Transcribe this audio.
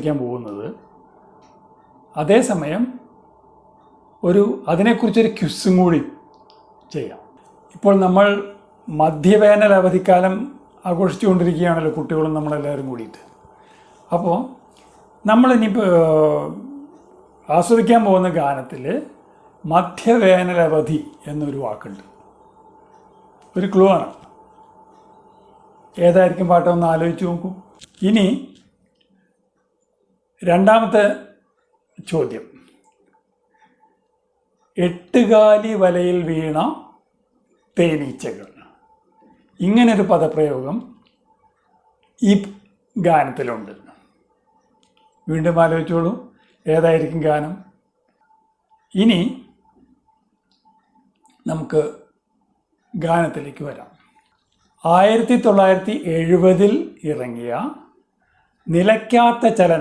ചോദിക്കാൻ പോകുന്നത്. അതേസമയം അതിനെക്കുറിച്ചൊരു ക്വിസും കൂടി ചെയ്യാം. ഇപ്പോൾ നമ്മൾ മധ്യവേനൽ അവധിക്കാലം ആഘോഷിച്ചുകൊണ്ടിരിക്കുകയാണല്ലോ, കുട്ടികളും നമ്മളെല്ലാവരും കൂടിയിട്ട്. അപ്പോൾ നമ്മളിനിയിപ്പോൾ ആസ്വദിക്കാൻ പോകുന്ന ഗാനത്തിൽ മധ്യവേനലവധി എന്നൊരു വാക്കുണ്ട്. ഒരു ക്ലൂ ആണ്. ഏതായിരിക്കും പാട്ടൊന്ന് ആലോചിച്ച് നോക്കൂ. ഇനി രണ്ടാമത്തെ ചോദ്യം. എട്ടുകാലി വലയിൽ വീണ തേനീച്ചകൾ. ഇങ്ങനൊരു പദപ്രയോഗം ഈ ഗാനത്തിലുണ്ട്. വീണ്ടും ആലോചിച്ചോളൂ, ഏതായിരിക്കും ഗാനം. ഇനി നമുക്ക് ഗാനത്തിലേക്ക് വരാം. 1970 ഇറങ്ങിയ നിലയ്ക്കാത്ത ചലനങ്ങൾ